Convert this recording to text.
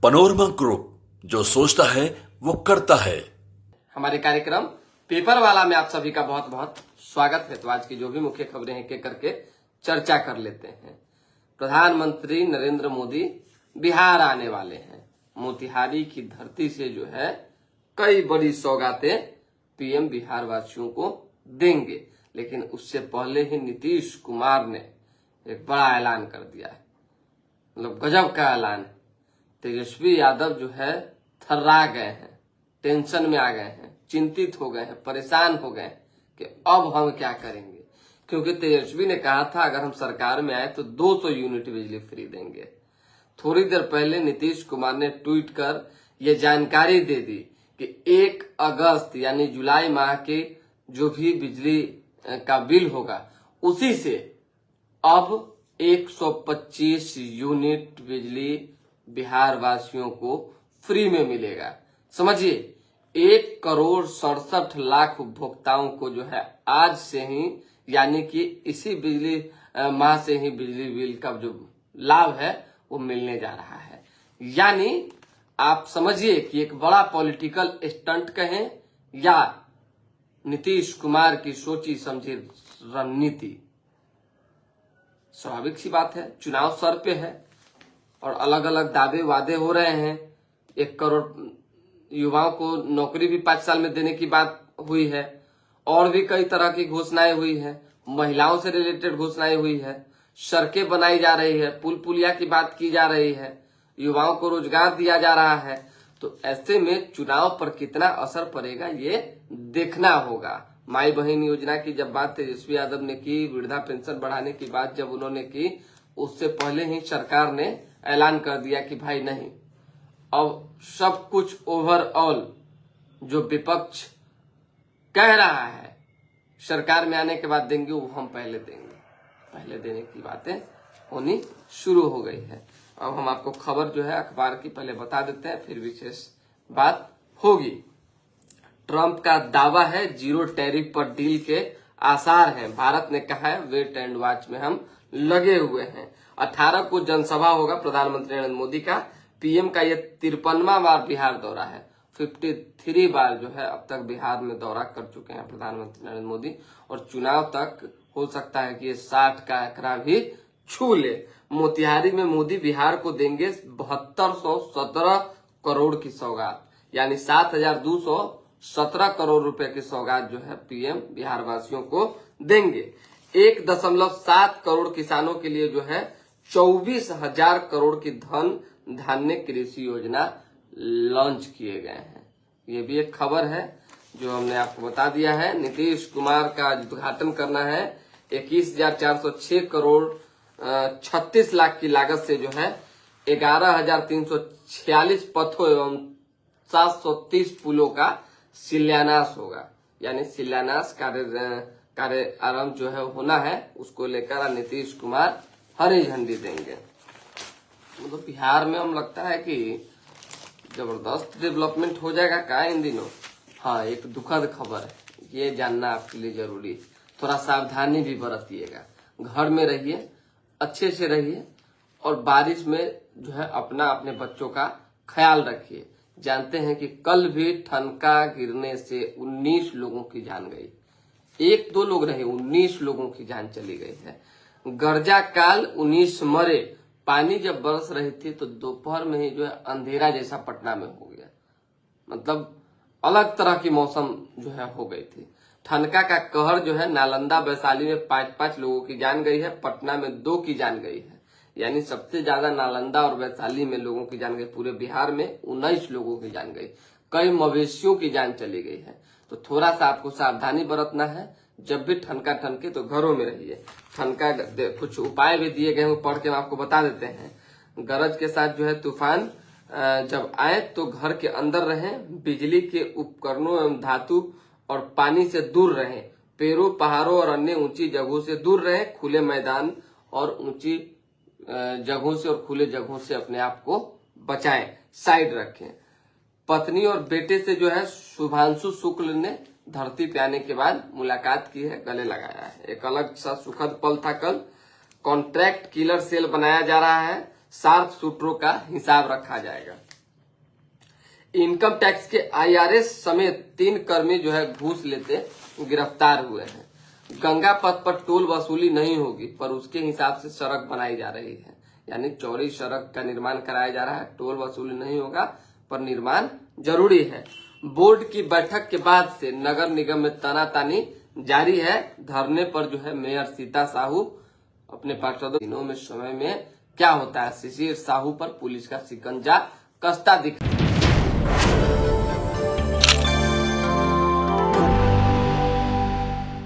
Panorama group, जो सोचता है वो करता है। हमारे कार्यक्रम पेपर वाला में आप सभी का बहुत बहुत स्वागत है। तो आज की जो भी मुख्य खबरें हैं एक करके चर्चा कर लेते हैं। प्रधानमंत्री नरेंद्र मोदी बिहार आने वाले हैं। मोतिहारी की धरती से जो है कई बड़ी सौगातें पीएम बिहार वासियों को देंगे, लेकिन उससे पहले ही नीतीश कुमार ने एक बड़ा ऐलान कर दिया है। मतलब गजब का ऐलान है। तेजस्वी यादव जो है थर्रा गए हैं, टेंशन में आ गए हैं, चिंतित हो गए हैं, परेशान हो गए हैं कि अब हम क्या करेंगे। क्योंकि तेजस्वी ने कहा था अगर हम सरकार में आए तो 200 यूनिट बिजली फ्री देंगे। थोड़ी देर पहले नीतीश कुमार ने ट्वीट कर ये जानकारी दे दी कि 1 अगस्त यानी जुलाई माह के जो भी बिजली का बिल होगा उसी से अब 125 यूनिट बिजली बिहार वासियों को फ्री में मिलेगा। समझिए 1,67,00,000 उपभोक्ताओं को जो है आज से ही यानी कि इसी बिजली माह से ही बिजली बिल का जो लाभ है वो मिलने जा रहा है। यानी आप समझिए कि एक बड़ा पॉलिटिकल स्टंट कहें या नीतीश कुमार की सोची समझी रणनीति। स्वाभाविक सी बात है, चुनाव सर पे है और अलग अलग दावे वादे हो रहे हैं। 1 करोड़ युवाओं को नौकरी भी 5 साल में देने की बात हुई है और भी कई तरह की घोषणाएं हुई है। महिलाओं से रिलेटेड घोषणाएं हुई है, सड़कें बनाई जा रही है, पुल पुलिया की बात की जा रही है, युवाओं को रोजगार दिया जा रहा है। तो ऐसे में चुनाव पर कितना असर पड़ेगा ये देखना होगा। माई बहन योजना की जब बात तेजस्वी यादव ने की, वृद्धा पेंशन बढ़ाने की बात जब उन्होंने की, उससे पहले ही सरकार ने ऐलान कर दिया कि भाई नहीं, अब सब कुछ ओवरऑल जो विपक्ष कह रहा है सरकार में आने के बाद देंगे वो हम पहले देंगे। पहले देने की बातें होनी शुरू हो गई है। अब हम आपको खबर जो है अखबार की पहले बता देते हैं, फिर विशेष बात होगी। ट्रंप का दावा है 0 टैरिफ पर डील के आसार हैं। भारत ने कहा है वेट एंड वॉच में हम लगे हुए हैं। 18 को जनसभा होगा प्रधानमंत्री नरेंद्र मोदी का। पीएम का ये 53वां बार बिहार दौरा है। 53 बार जो है अब तक बिहार में दौरा कर चुके हैं प्रधानमंत्री नरेंद्र मोदी और चुनाव तक हो सकता है कि ये 60 का आंकड़ा भी छू ले। मोतिहारी में मोदी बिहार को देंगे 7217 करोड़ की सौगात, यानी 7217 करोड़ रुपए की सौगात जो है पीएम बिहार वासियों को देंगे। 1.7 करोड़ किसानों के लिए जो है 24,000 करोड़ की धन धान्य कृषि योजना लॉन्च किए गए हैं। ये भी एक खबर है जो हमने आपको बता दिया है। नीतीश कुमार का उद्घाटन करना है। 21,406 करोड़ 36 लाख की लागत से जो है 11,346 पथों एवं 730 पुलों का शिलान्यास होगा। यानी शिलान्यास कार्य आरंभ जो है होना है, उसको लेकर नीतीश कुमार हरी झंडी देंगे। मतलब बिहार में हम लगता है कि जबरदस्त डेवलपमेंट हो जाएगा का इन दिनों। हाँ, एक दुखद खबर है, ये जानना आपके लिए जरूरी। थोड़ा सावधानी भी बरतिएगा, घर में रहिए, अच्छे से रहिए और बारिश में जो है अपने बच्चों का ख्याल रखिए। जानते हैं कि कल भी ठनका गिरने से 19 लोगों की जान गई। 1-2 लोग नहीं, 19 लोगों की जान चली गई है। गर्जा काल 19 मरे। पानी जब बरस रही थी तो दोपहर में ही जो है अंधेरा जैसा पटना में हो गया। मतलब अलग तरह की मौसम जो है हो गई थी। ठनका का कहर जो है नालंदा वैशाली में 5-5 लोगों की जान गई है, पटना में 2 की जान गई है। यानी सबसे ज्यादा नालंदा और वैशाली में लोगों की जान गई। पूरे बिहार में 19 लोगों की जान गई। कई मवेशियों की जान चली गई है। तो थोड़ा सा आपको सावधानी बरतना है। जब भी ठनका ठनके तो घरों में रहिए। ठनका कुछ उपाय भी दिए गए हैं, पढ़ के हम आपको बता देते हैं। गरज के साथ जो है तूफान जब आए तो घर के अंदर रहें, बिजली के उपकरणों एवं धातु और पानी से दूर रहें, पेड़ों पहाड़ों और अन्य ऊंची जगहों से दूर रहें, खुले मैदान और ऊंची जगहों से और खुले जगहों से अपने आप को बचाएं, साइड रखें। पत्नी और बेटे से जो है शुभांशु शुक्ल ने धरती पे आने के बाद मुलाकात की है, गले लगाया है। एक अलग सा सुखद पल था कल। कॉन्ट्रैक्ट किलर सेल बनाया जा रहा है, शार्प शूटरों का हिसाब रखा जाएगा। इनकम टैक्स के IRS समेत 3 कर्मी जो है घूस लेते गिरफ्तार हुए हैं। गंगा पथ पर टोल वसूली नहीं होगी, पर उसके हिसाब से सड़क बनाई जा रही है, यानी चौड़ी सड़क का निर्माण कराया जा रहा है। टोल वसूली नहीं होगा, पर निर्माण जरूरी है। बोर्ड की बैठक के बाद से नगर निगम में तानातानी जारी है। धरने पर जो है मेयर सीता साहू अपने पार्षदों दिनों में समय में क्या होता है, शिशिर साहू पर पुलिस का शिकंजा कसता दिख